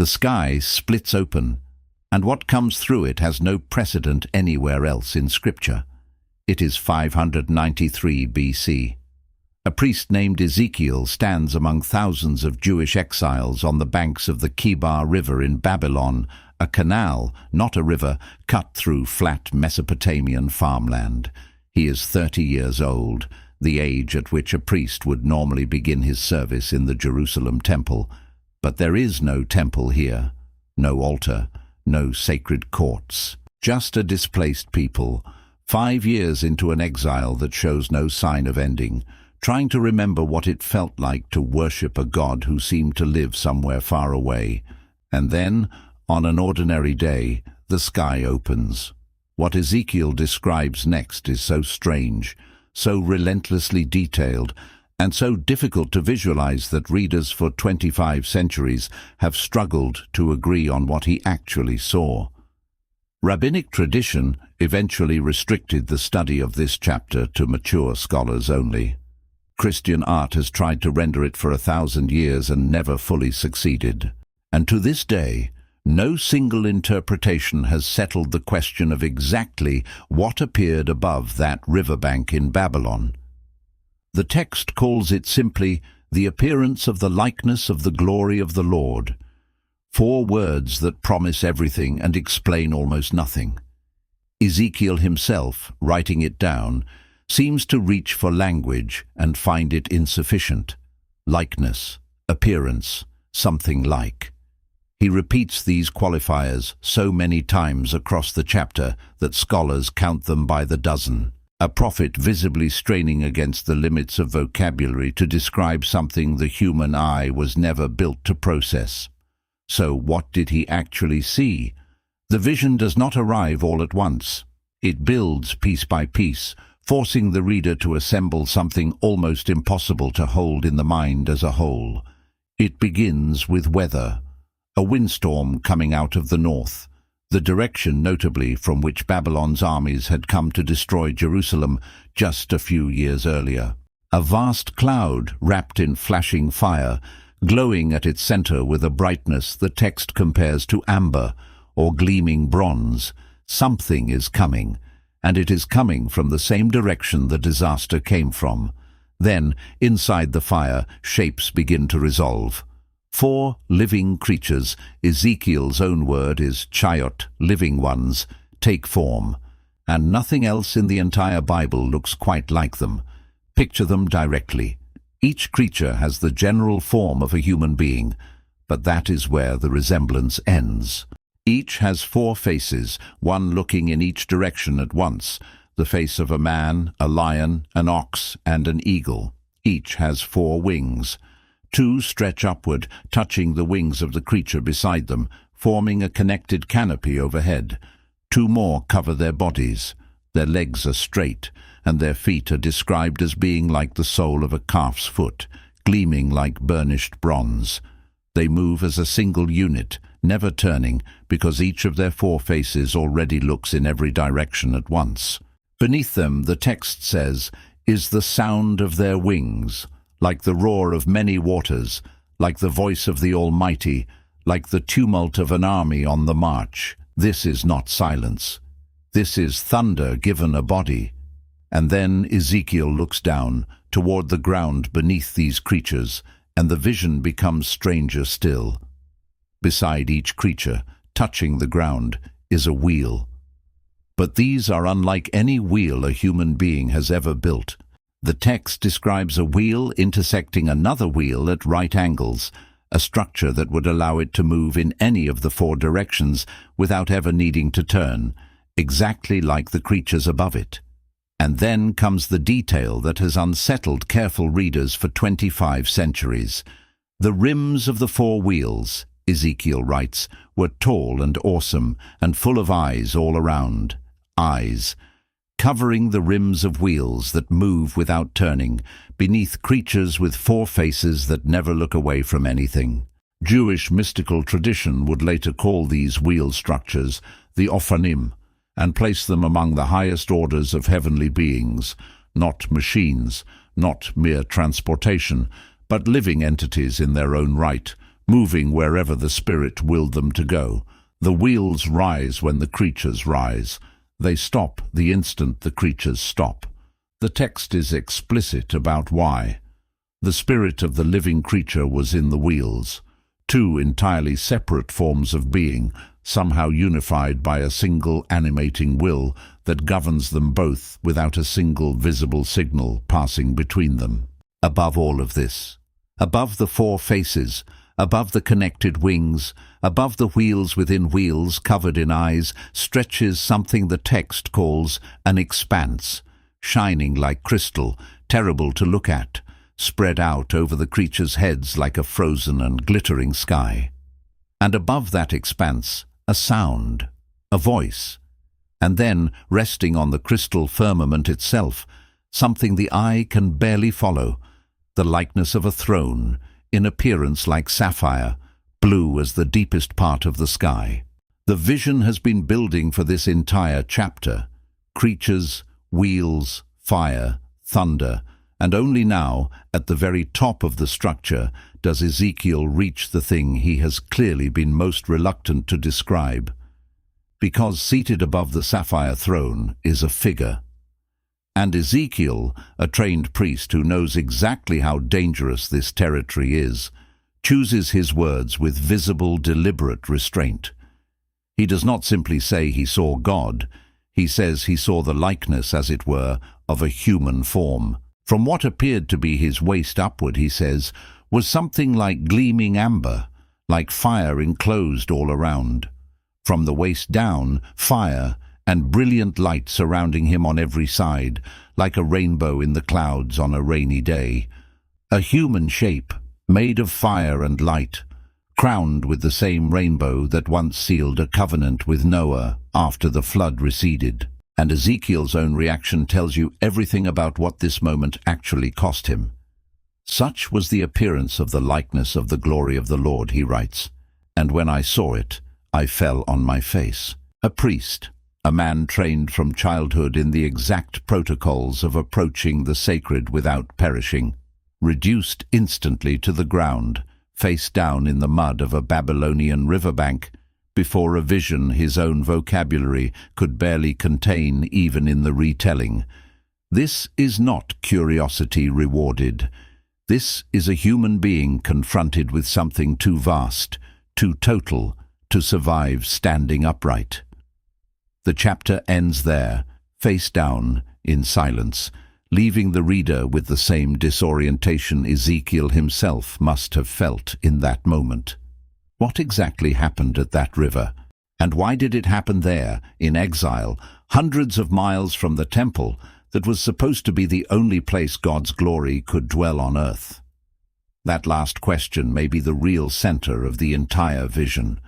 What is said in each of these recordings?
The sky splits open, and what comes through it has no precedent anywhere else in Scripture. It is 593 BC. A priest named Ezekiel stands among thousands of Jewish exiles on the banks of the Kebar River in Babylon, a canal, not a river, cut through flat Mesopotamian farmland. He is 30 years old, the age at which a priest would normally begin his service in the Jerusalem temple. But there is no temple here, no altar, no sacred courts. Just a displaced people, 5 years into an exile that shows no sign of ending, trying to remember what it felt like to worship a God who seemed to live somewhere far away. And then, on an ordinary day, the sky opens. What Ezekiel describes next is so strange, so relentlessly detailed, and so difficult to visualize that readers for 25 centuries have struggled to agree on what he actually saw. Rabbinic tradition eventually restricted the study of this chapter to mature scholars only. Christian art has tried to render it for 1,000 years and never fully succeeded. And to this day, no single interpretation has settled the question of exactly what appeared above that riverbank in Babylon. The text calls it simply the appearance of the likeness of the glory of the Lord. 4 words that promise everything and explain almost nothing. Ezekiel himself, writing it down, seems to reach for language and find it insufficient. Likeness, appearance, something like. He repeats these qualifiers so many times across the chapter that scholars count them by the dozen. A prophet visibly straining against the limits of vocabulary to describe something the human eye was never built to process. So what did he actually see? The vision does not arrive all at once. It builds piece by piece, forcing the reader to assemble something almost impossible to hold in the mind as a whole. It begins with weather, a windstorm coming out of the north, the direction notably from which Babylon's armies had come to destroy Jerusalem just a few years earlier. A vast cloud wrapped in flashing fire, glowing at its center with a brightness the text compares to amber or gleaming bronze. Something is coming, and it is coming from the same direction the disaster came from. Then, inside the fire, shapes begin to resolve. 4 living creatures, Ezekiel's own word is chayot, living ones, take form. And nothing else in the entire Bible looks quite like them. Picture them directly. Each creature has the general form of a human being, but that is where the resemblance ends. Each has 4 faces, one looking in each direction at once, the face of a man, a lion, an ox, and an eagle. Each has 4 wings. 2 stretch upward, touching the wings of the creature beside them, forming a connected canopy overhead. 2 more cover their bodies. Their legs are straight, and their feet are described as being like the sole of a calf's foot, gleaming like burnished bronze. They move as a single unit, never turning, because each of their 4 faces already looks in every direction at once. Beneath them, the text says, is the sound of their wings, like the roar of many waters, like the voice of the Almighty, like the tumult of an army on the march. This is not silence. This is thunder given a body. And then Ezekiel looks down, toward the ground beneath these creatures, and the vision becomes stranger still. Beside each creature, touching the ground, is a wheel. But these are unlike any wheel a human being has ever built. The text describes a wheel intersecting another wheel at right angles, a structure that would allow it to move in any of the 4 directions without ever needing to turn, exactly like the creatures above it. And then comes the detail that has unsettled careful readers for 25 centuries. The rims of the 4 wheels, Ezekiel writes, were tall and awesome and full of eyes all around. Eyes, covering the rims of wheels that move without turning, beneath creatures with 4 faces that never look away from anything. Jewish mystical tradition would later call these wheel structures the Ophanim, and place them among the highest orders of heavenly beings, not machines, not mere transportation, but living entities in their own right, moving wherever the Spirit willed them to go. The wheels rise when the creatures rise. They stop the instant the creatures stop. The text is explicit about why. The spirit of the living creature was in the wheels, two entirely separate forms of being, somehow unified by a single animating will that governs them both without a single visible signal passing between them. Above all of this, above the four faces, above the connected wings, above the wheels within wheels covered in eyes, stretches something the text calls an expanse, shining like crystal, terrible to look at, spread out over the creatures' heads like a frozen and glittering sky. And above that expanse, a sound, a voice, and then, resting on the crystal firmament itself, something the eye can barely follow, the likeness of a throne, in appearance like sapphire, blue as the deepest part of the sky. The vision has been building for this entire chapter. Creatures, wheels, fire, thunder, and only now, at the very top of the structure, does Ezekiel reach the thing he has clearly been most reluctant to describe. Because seated above the sapphire throne is a figure. And Ezekiel, a trained priest who knows exactly how dangerous this territory is, chooses his words with visible, deliberate restraint. He does not simply say he saw God. He says he saw the likeness, as it were, of a human form. From what appeared to be his waist upward, he says, was something like gleaming amber, like fire enclosed all around. From the waist down, fire and brilliant light surrounding him on every side, like a rainbow in the clouds on a rainy day. A human shape, made of fire and light, crowned with the same rainbow that once sealed a covenant with Noah after the flood receded. And Ezekiel's own reaction tells you everything about what this moment actually cost him. Such was the appearance of the likeness of the glory of the Lord, he writes, and when I saw it, I fell on my face. A priest, a man trained from childhood in the exact protocols of approaching the sacred without perishing, reduced instantly to the ground, face down in the mud of a Babylonian riverbank, before a vision his own vocabulary could barely contain even in the retelling. This is not curiosity rewarded. This is a human being confronted with something too vast, too total, to survive standing upright. The chapter ends there, face down, in silence, leaving the reader with the same disorientation Ezekiel himself must have felt in that moment. What exactly happened at that river? And why did it happen there, in exile, hundreds of miles from the temple that was supposed to be the only place God's glory could dwell on earth? That last question may be the real center of the entire vision.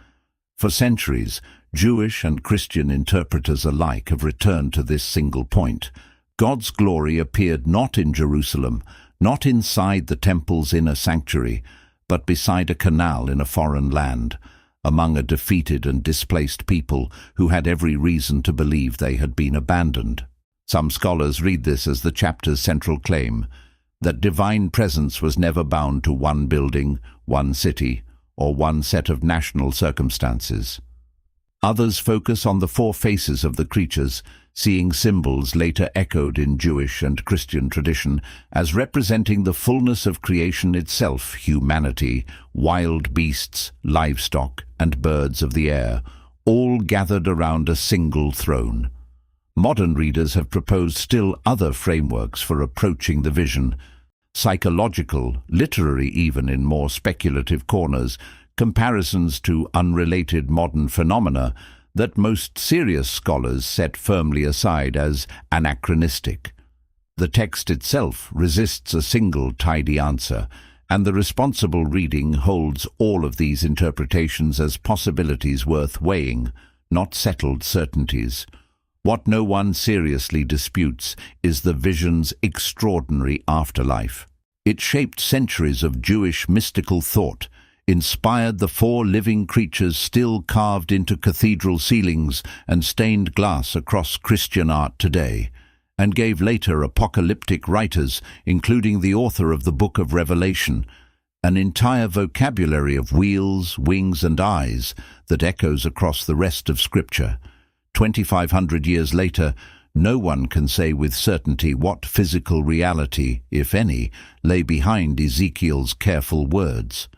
For centuries, Jewish and Christian interpreters alike have returned to this single point. God's glory appeared not in Jerusalem, not inside the temple's inner sanctuary, but beside a canal in a foreign land, among a defeated and displaced people who had every reason to believe they had been abandoned. Some scholars read this as the chapter's central claim, that divine presence was never bound to one building, one city, or one set of national circumstances. Others focus on the four faces of the creatures, seeing symbols later echoed in Jewish and Christian tradition as representing the fullness of creation itself, humanity, wild beasts, livestock, and birds of the air, all gathered around a single throne. Modern readers have proposed still other frameworks for approaching the vision, psychological, literary even in more speculative corners, comparisons to unrelated modern phenomena that most serious scholars set firmly aside as anachronistic. The text itself resists a single tidy answer, and the responsible reading holds all of these interpretations as possibilities worth weighing, not settled certainties. What no one seriously disputes is the vision's extraordinary afterlife. It shaped centuries of Jewish mystical thought, inspired the four living creatures still carved into cathedral ceilings and stained glass across Christian art today, and gave later apocalyptic writers, including the author of the Book of Revelation, an entire vocabulary of wheels, wings and eyes that echoes across the rest of Scripture. 2,500 years later, no one can say with certainty what physical reality, if any, lay behind Ezekiel's careful words.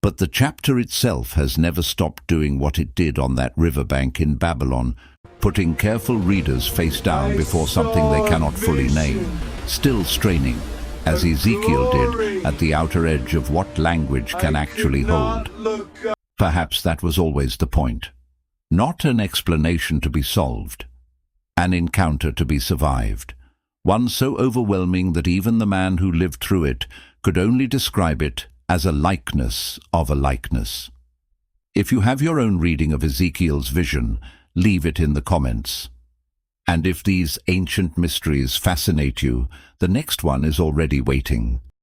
But the chapter itself has never stopped doing what it did on that riverbank in Babylon, putting careful readers face down before something they cannot fully name, still straining, as Ezekiel did, at the outer edge of what language can actually hold. Perhaps that was always the point. Not an explanation to be solved, an encounter to be survived, one so overwhelming that even the man who lived through it could only describe it as a likeness of a likeness. If you have your own reading of Ezekiel's vision, leave it in the comments. And if these ancient mysteries fascinate you, the next one is already waiting.